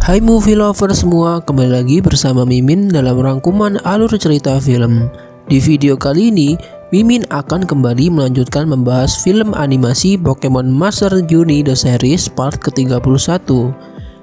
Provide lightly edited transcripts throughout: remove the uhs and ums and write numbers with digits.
Hai movie lover semua, kembali lagi bersama Mimin dalam rangkuman alur cerita film. Di video kali ini, Mimin akan kembali melanjutkan membahas film animasi Pokemon Master Journey The Series part ke-31.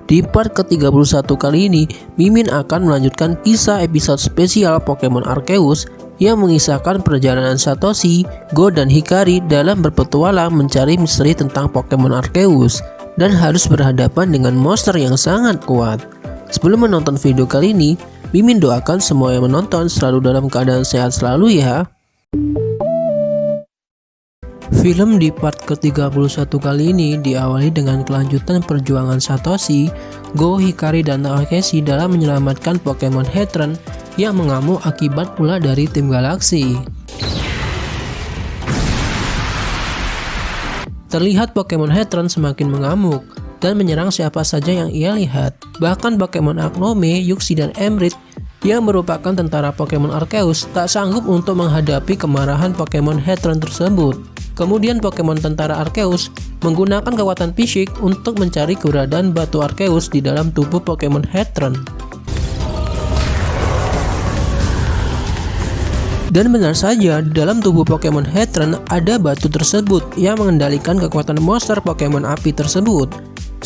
Di part ke-31 kali ini, Mimin akan melanjutkan kisah episode spesial Pokemon Arceus yang mengisahkan perjalanan Satoshi, Go, dan Hikari dalam berpetualang mencari misteri tentang Pokemon Arceus dan harus berhadapan dengan monster yang sangat kuat. Sebelum menonton video kali ini, Mimin doakan semua yang menonton selalu dalam keadaan sehat selalu ya. Film di part ke-31 kali ini diawali dengan kelanjutan perjuangan Satoshi, Go, Hikari, dan Takeshi dalam menyelamatkan Pokemon Heatran yang mengamuk akibat ulah dari tim galaksi. Terlihat Pokemon Heatran semakin mengamuk dan menyerang siapa saja yang ia lihat. Bahkan Pokemon Agnome, Yuxi, dan Emrit yang merupakan tentara Pokemon Arceus tak sanggup untuk menghadapi kemarahan Pokemon Heatran tersebut. Kemudian Pokemon tentara Arceus menggunakan kekuatan fisik untuk mencari keberadaan batu Arceus di dalam tubuh Pokemon Heatran. Dan benar saja, di dalam tubuh Pokemon Heatran ada batu tersebut yang mengendalikan kekuatan monster Pokemon api tersebut.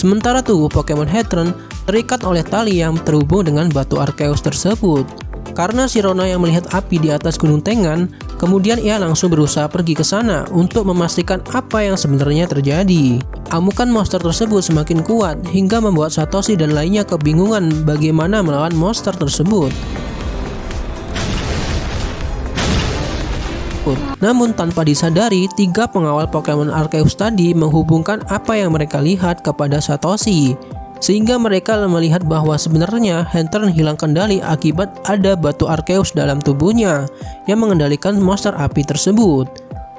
Sementara tubuh Pokemon Heatran terikat oleh tali yang terhubung dengan batu Arceus tersebut. Karena Sirona yang melihat api di atas Gunung Tengan, kemudian ia langsung berusaha pergi ke sana untuk memastikan apa yang sebenarnya terjadi. Amukan monster tersebut semakin kuat hingga membuat Satoshi dan lainnya kebingungan bagaimana melawan monster tersebut. Namun tanpa disadari, 3 pengawal Pokemon Arceus tadi menghubungkan apa yang mereka lihat kepada Satoshi, sehingga mereka melihat bahwa sebenarnya Heatran hilang kendali akibat ada batu Arceus dalam tubuhnya yang mengendalikan monster api tersebut.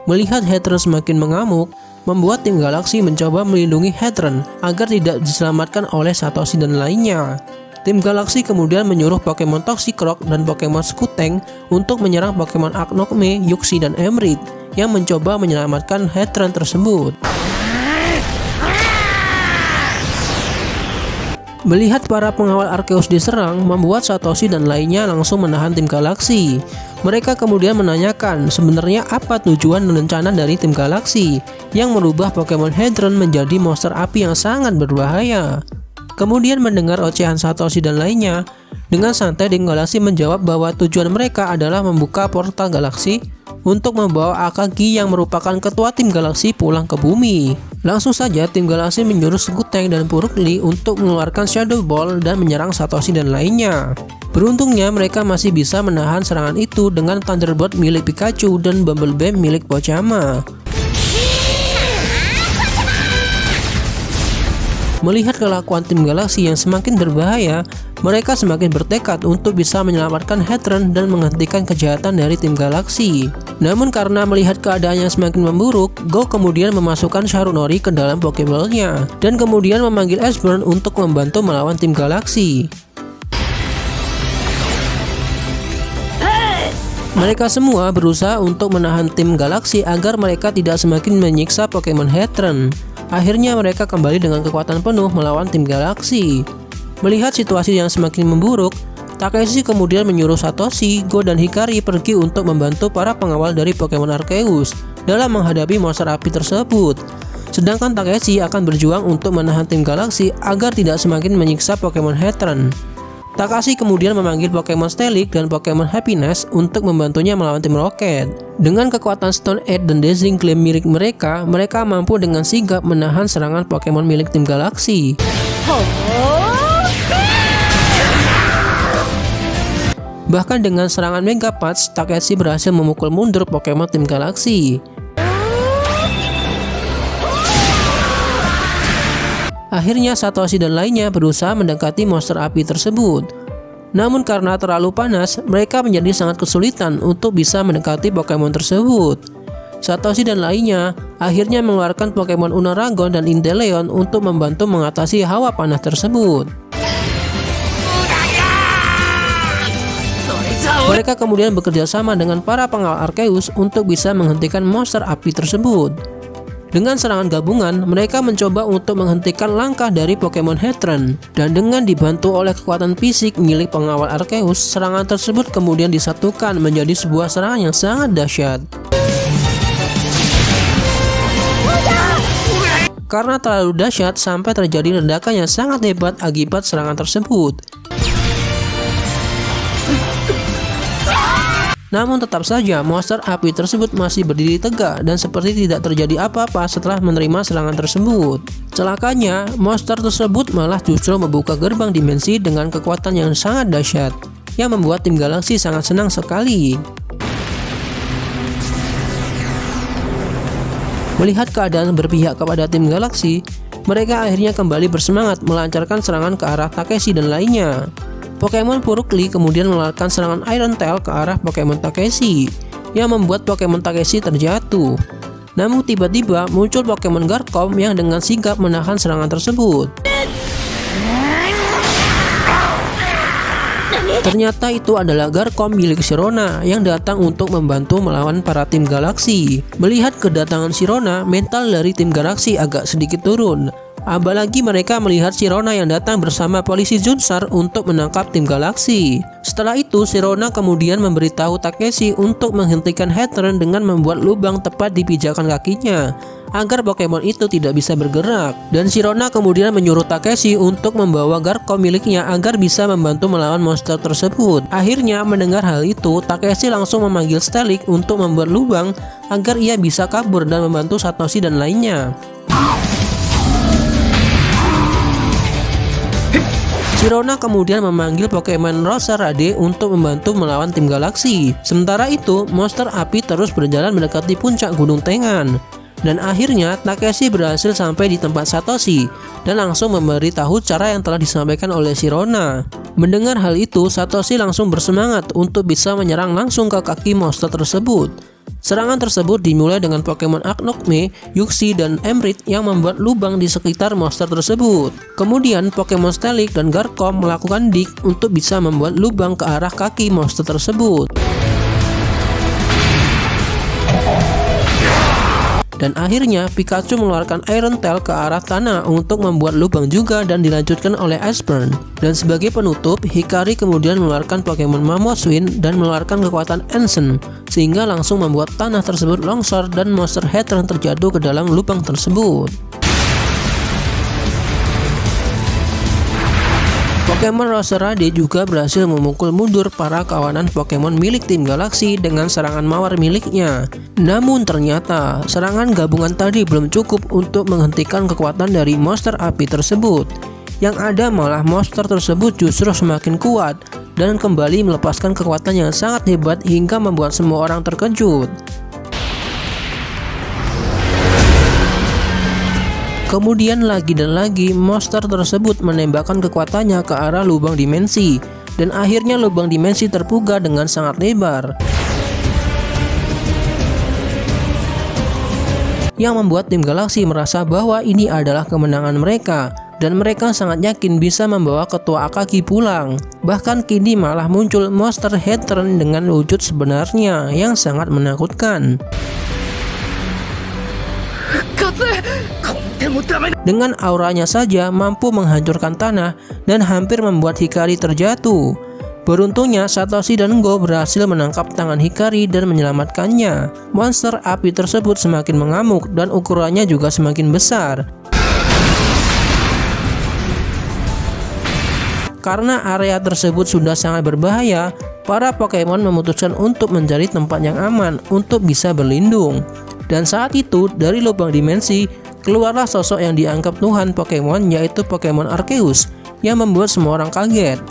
Melihat Heatran semakin mengamuk, membuat tim galaksi mencoba melindungi Heatran agar tidak diselamatkan oleh Satoshi dan lainnya. Tim galaksi kemudian menyuruh Pokemon Toxicroak dan Pokemon Skuteng untuk menyerang Pokemon Agnome, Yuxi, dan Emrit yang mencoba menyelamatkan Heatran tersebut. Melihat para pengawal Arceus diserang, membuat Satoshi dan lainnya langsung menahan tim galaksi. Mereka kemudian menanyakan sebenarnya apa tujuan dan rencana dari tim galaksi yang merubah Pokemon Heatran menjadi monster api yang sangat berbahaya. Kemudian mendengar ocehan Satoshi dan lainnya, dengan santai tim galaksi menjawab bahwa tujuan mereka adalah membuka portal galaksi untuk membawa Akagi yang merupakan ketua tim galaksi pulang ke bumi. Langsung saja tim galaksi menyuruh Skuteng dan Purugly untuk mengeluarkan Shadow Ball dan menyerang Satoshi dan lainnya. Beruntungnya mereka masih bisa menahan serangan itu dengan Thunderbolt milik Pikachu dan Bumble Beam milik Pochama. Melihat kelakuan tim galaksi yang semakin berbahaya, mereka semakin bertekad untuk bisa menyelamatkan Heatran dan menghentikan kejahatan dari tim galaksi. Namun karena melihat keadaannya semakin memburuk, Go kemudian memasukkan Sarunori ke dalam Pokeball-nya dan kemudian memanggil Ashburn untuk membantu melawan tim galaksi. Mereka semua berusaha untuk menahan tim galaksi agar mereka tidak semakin menyiksa Pokemon Heatran. Akhirnya mereka kembali dengan kekuatan penuh melawan tim galaksi. Melihat situasi yang semakin memburuk, Takeshi kemudian menyuruh Satoshi, Go, dan Hikari pergi untuk membantu para pengawal dari Pokemon Arceus dalam menghadapi monster api tersebut. Sedangkan Takeshi akan berjuang untuk menahan tim galaksi agar tidak semakin menyiksa Pokemon Heatran. Takeshi kemudian memanggil Pokemon Steelix dan Pokemon Happiness untuk membantunya melawan tim Rocket. Dengan kekuatan Stone Edge dan Dazzling Gleam milik mereka, mereka mampu dengan sigap menahan serangan Pokemon milik tim galaksi. Bahkan dengan serangan Mega Punch, Takeshi berhasil memukul mundur Pokemon tim galaksi. Akhirnya Satoshi dan lainnya berusaha mendekati monster api tersebut. Namun karena terlalu panas, mereka menjadi sangat kesulitan untuk bisa mendekati Pokemon tersebut. Satoshi dan lainnya akhirnya mengeluarkan Pokemon Unaragon dan Inteleon untuk membantu mengatasi hawa panas tersebut. Mereka kemudian bekerja sama dengan para pengawal Arceus untuk bisa menghentikan monster api tersebut. Dengan serangan gabungan, mereka mencoba untuk menghentikan langkah dari Pokemon Heatran, dan dengan dibantu oleh kekuatan fisik milik pengawal Arceus, serangan tersebut kemudian disatukan menjadi sebuah serangan yang sangat dahsyat. Karena terlalu dahsyat sampai terjadi ledakan yang sangat hebat akibat serangan tersebut. Namun tetap saja monster api tersebut masih berdiri tegak dan seperti tidak terjadi apa-apa setelah menerima serangan tersebut. Celakanya, monster tersebut malah justru membuka gerbang dimensi dengan kekuatan yang sangat dahsyat, yang membuat tim Galaxy sangat senang sekali. Melihat keadaan berpihak kepada tim Galaxy, mereka akhirnya kembali bersemangat melancarkan serangan ke arah Takeshi dan lainnya. Pokemon Purukli kemudian mengeluarkan serangan Iron Tail ke arah Pokemon Takeshi, yang membuat Pokemon Takeshi terjatuh. Namun tiba-tiba muncul Pokemon Garchomp yang dengan sigap menahan serangan tersebut. Ternyata itu adalah Garchomp milik Sirona yang datang untuk membantu melawan para tim Galaxy. Melihat kedatangan Sirona, mental dari tim Galaxy agak sedikit turun. Apalagi mereka melihat Sirona yang datang bersama polisi Zunsar untuk menangkap tim Galaxy. Setelah itu, Sirona kemudian memberitahu Takeshi untuk menghentikan Heatran dengan membuat lubang tepat di pijakan kakinya agar Pokemon itu tidak bisa bergerak. Dan Sirona kemudian menyuruh Takeshi untuk membawa Garchomp miliknya agar bisa membantu melawan monster tersebut. Akhirnya mendengar hal itu, Takeshi langsung memanggil Stelik untuk membuat lubang agar ia bisa kabur dan membantu Satoshi dan lainnya. Sirona kemudian memanggil Pokemon Roserade untuk membantu melawan tim Galaxy. Sementara itu, monster api terus berjalan mendekati puncak Gunung Tengan. Dan akhirnya Takeshi berhasil sampai di tempat Satoshi dan langsung memberitahu cara yang telah disampaikan oleh Sirona. Mendengar hal itu, Satoshi langsung bersemangat untuk bisa menyerang langsung ke kaki monster tersebut. Serangan tersebut dimulai dengan Pokemon Aknokme, Yuxi, dan Emrit yang membuat lubang di sekitar monster tersebut. Kemudian Pokemon Stelik dan Garchomp melakukan dig untuk bisa membuat lubang ke arah kaki monster tersebut. Dan akhirnya Pikachu mengeluarkan Iron Tail ke arah tanah untuk membuat lubang juga dan dilanjutkan oleh Iceburn. Dan sebagai penutup, Hikari kemudian mengeluarkan Pokemon Mamoswine dan mengeluarkan kekuatan Ensign, sehingga langsung membuat tanah tersebut longsor dan monster Heatran terjatuh ke dalam lubang tersebut. Pokemon Roserade juga berhasil memukul mundur para kawanan Pokemon milik tim Galaxy dengan serangan mawar miliknya. Namun ternyata serangan gabungan tadi belum cukup untuk menghentikan kekuatan dari monster api tersebut. Yang ada malah monster tersebut justru semakin kuat dan kembali melepaskan kekuatan yang sangat hebat hingga membuat semua orang terkejut. Kemudian lagi dan lagi monster tersebut menembakkan kekuatannya ke arah lubang dimensi, dan akhirnya lubang dimensi terbuka dengan sangat lebar, yang membuat tim Galaxy merasa bahwa ini adalah kemenangan mereka, dan mereka sangat yakin bisa membawa ketua Akagi pulang. Bahkan kini malah muncul monster Heatran dengan wujud sebenarnya yang sangat menakutkan. Dengan auranya saja mampu menghancurkan tanah dan hampir membuat Hikari terjatuh. Beruntungnya Satoshi dan Go berhasil menangkap tangan Hikari dan menyelamatkannya. Monster api tersebut semakin mengamuk dan ukurannya juga semakin besar. Karena area tersebut sudah sangat berbahaya, para Pokemon memutuskan untuk mencari tempat yang aman untuk bisa berlindung. Dan saat itu, dari lubang dimensi, keluarlah sosok yang dianggap Tuhan Pokemon, yaitu Pokemon Arceus, yang membuat semua orang kaget.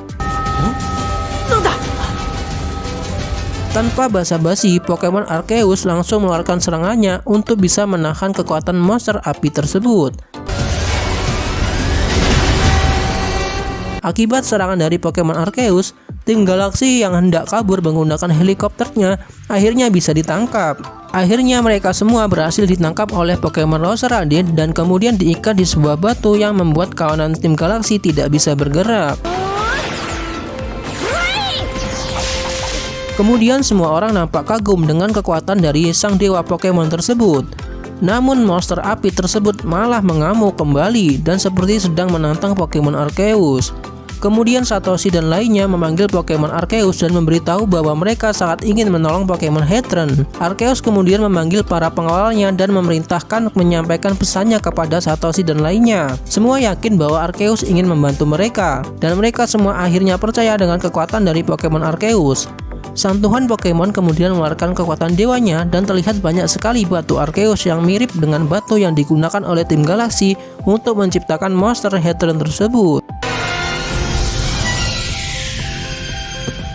Tanpa basa-basi, Pokemon Arceus langsung mengeluarkan serangannya untuk bisa menahan kekuatan monster api tersebut. Akibat serangan dari Pokemon Arceus, tim Galaxy yang hendak kabur menggunakan helikopternya akhirnya bisa ditangkap. Akhirnya mereka semua berhasil ditangkap oleh Pokemon Roserade dan kemudian diikat di sebuah batu yang membuat kawanan tim Galaxy tidak bisa bergerak. Kemudian semua orang nampak kagum dengan kekuatan dari sang dewa Pokemon tersebut. Namun monster api tersebut malah mengamuk kembali dan seperti sedang menantang Pokemon Arceus. Kemudian Satoshi dan lainnya memanggil Pokemon Arceus dan memberitahu bahwa mereka sangat ingin menolong Pokemon Heatran. Arceus kemudian memanggil para pengawalnya dan memerintahkan menyampaikan pesannya kepada Satoshi dan lainnya. Semua yakin bahwa Arceus ingin membantu mereka, dan mereka semua akhirnya percaya dengan kekuatan dari Pokemon Arceus. Sang Tuhan Pokemon kemudian mengeluarkan kekuatan dewanya dan terlihat banyak sekali batu Arceus yang mirip dengan batu yang digunakan oleh tim Galaxy untuk menciptakan monster Heatran tersebut.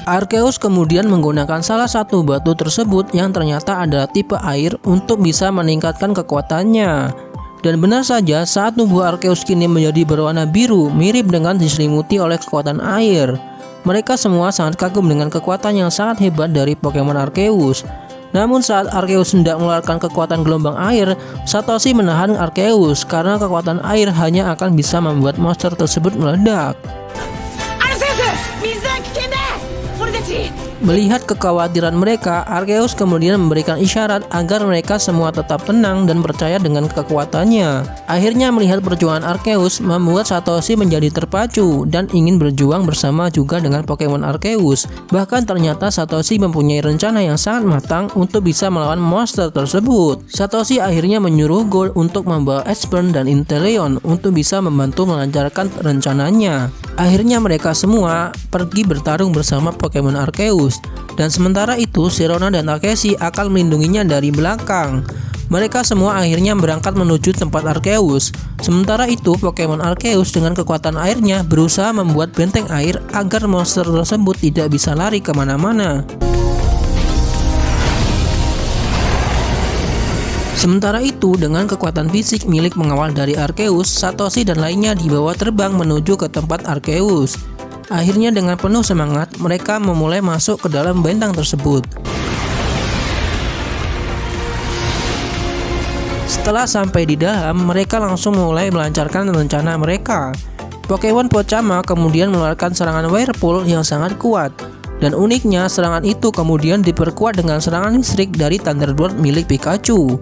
Arceus kemudian menggunakan salah satu batu tersebut yang ternyata adalah tipe air untuk bisa meningkatkan kekuatannya. Dan benar saja saat tubuh Arceus kini menjadi berwarna biru mirip dengan diselimuti oleh kekuatan air. Mereka semua sangat kagum dengan kekuatan yang sangat hebat dari Pokemon Arceus. Namun saat Arceus hendak mengeluarkan kekuatan gelombang air, Satoshi menahan Arceus karena kekuatan air hanya akan bisa membuat monster tersebut meledak. Melihat kekhawatiran mereka, Arceus kemudian memberikan isyarat agar mereka semua tetap tenang dan percaya dengan kekuatannya. Akhirnya melihat perjuangan Arceus membuat Satoshi menjadi terpacu dan ingin berjuang bersama juga dengan Pokemon Arceus. Bahkan ternyata Satoshi mempunyai rencana yang sangat matang untuk bisa melawan monster tersebut. Satoshi akhirnya menyuruh Gold untuk membawa Espeon dan Inteleon untuk bisa membantu melancarkan rencananya. Akhirnya mereka semua pergi bertarung bersama Pokemon Arceus. Dan sementara itu Sirona dan Takeshi akan melindunginya dari belakang. Mereka semua akhirnya berangkat menuju tempat Arceus. Sementara itu Pokemon Arceus dengan kekuatan airnya berusaha membuat benteng air agar monster tersebut tidak bisa lari kemana-mana. Sementara itu dengan kekuatan fisik milik pengawal dari Arceus, Satoshi dan lainnya dibawa terbang menuju ke tempat Arceus. Akhirnya dengan penuh semangat, mereka memulai masuk ke dalam bentang tersebut. Setelah sampai di dalam, mereka langsung mulai melancarkan rencana mereka. Pokemon Pochama kemudian mengeluarkan serangan Whirlpool yang sangat kuat. Dan uniknya, serangan itu kemudian diperkuat dengan serangan listrik dari Thunderbolt milik Pikachu.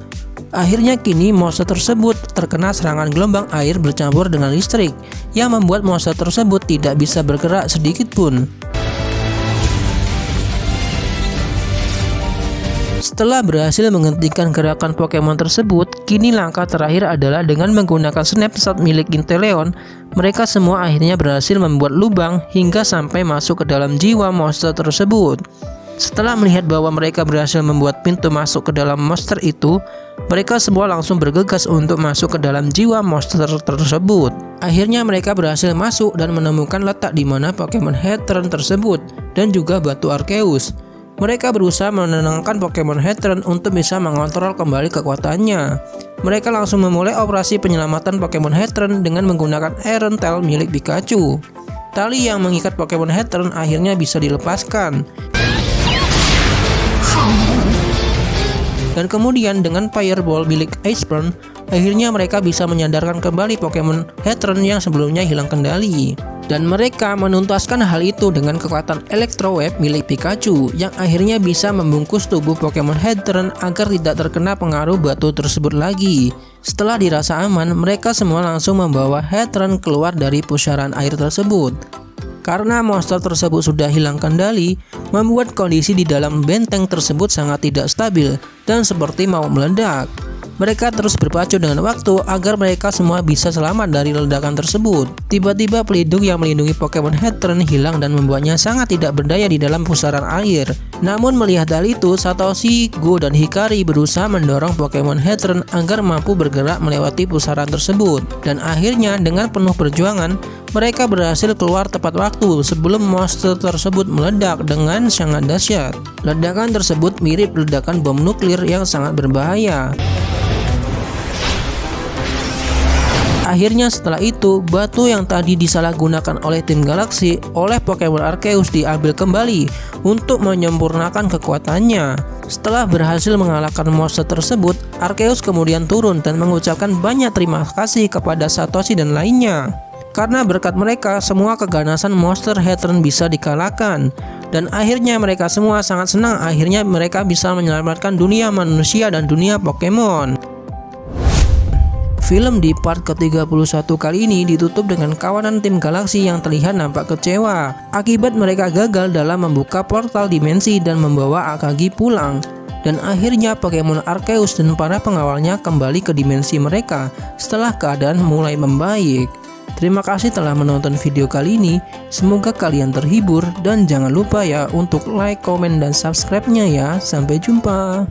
Akhirnya kini monster tersebut terkena serangan gelombang air bercampur dengan listrik yang membuat monster tersebut tidak bisa bergerak sedikit pun. Setelah berhasil menghentikan gerakan Pokemon tersebut, kini langkah terakhir adalah dengan menggunakan snapshot milik Inteleon. Mereka semua akhirnya berhasil membuat lubang hingga sampai masuk ke dalam jiwa monster tersebut. Setelah melihat bahwa mereka berhasil membuat pintu masuk ke dalam monster itu, mereka semua langsung bergegas untuk masuk ke dalam jiwa monster tersebut. Akhirnya mereka berhasil masuk dan menemukan letak di mana Pokemon Heatran tersebut dan juga batu Arceus. Mereka berusaha menenangkan Pokemon Heatran untuk bisa mengontrol kembali kekuatannya. Mereka langsung memulai operasi penyelamatan Pokemon Heatran dengan menggunakan Iron Tail milik Pikachu. Tali yang mengikat Pokemon Heatran akhirnya bisa dilepaskan. Dan kemudian dengan Fireball milik Espeon, akhirnya mereka bisa menyadarkan kembali Pokemon Heatran yang sebelumnya hilang kendali. Dan mereka menuntaskan hal itu dengan kekuatan Electro Wave milik Pikachu yang akhirnya bisa membungkus tubuh Pokemon Heatran agar tidak terkena pengaruh batu tersebut lagi. Setelah dirasa aman, mereka semua langsung membawa Heatran keluar dari pusaran air tersebut. Karena monster tersebut sudah hilang kendali, membuat kondisi di dalam benteng tersebut sangat tidak stabil dan seperti mau meledak. Mereka terus berpacu dengan waktu agar mereka semua bisa selamat dari ledakan tersebut. Tiba-tiba pelindung yang melindungi Pokemon Heatran hilang dan membuatnya sangat tidak berdaya di dalam pusaran air. Namun melihat hal itu, Satoshi, Go, dan Hikari berusaha mendorong Pokemon Heatran agar mampu bergerak melewati pusaran tersebut. Dan akhirnya dengan penuh perjuangan, mereka berhasil keluar tepat waktu sebelum monster tersebut meledak dengan sangat dahsyat. Ledakan tersebut mirip ledakan bom nuklir yang sangat berbahaya. Akhirnya setelah itu, batu yang tadi disalahgunakan oleh tim Galaxy oleh Pokemon Arceus diambil kembali untuk menyempurnakan kekuatannya. Setelah berhasil mengalahkan monster tersebut, Arceus kemudian turun dan mengucapkan banyak terima kasih kepada Satoshi dan lainnya. Karena berkat mereka, semua keganasan monster Heatran bisa dikalahkan. Dan akhirnya mereka semua sangat senang, akhirnya mereka bisa menyelamatkan dunia manusia dan dunia Pokemon. Film di part ke-31 kali ini ditutup dengan kawanan tim galaksi yang terlihat nampak kecewa akibat mereka gagal dalam membuka portal dimensi dan membawa Akagi pulang. Dan akhirnya Pokemon Arceus dan para pengawalnya kembali ke dimensi mereka setelah keadaan mulai membaik. Terima kasih telah menonton video kali ini, semoga kalian terhibur dan jangan lupa ya untuk like, komen, dan subscribe-nya ya. Sampai jumpa.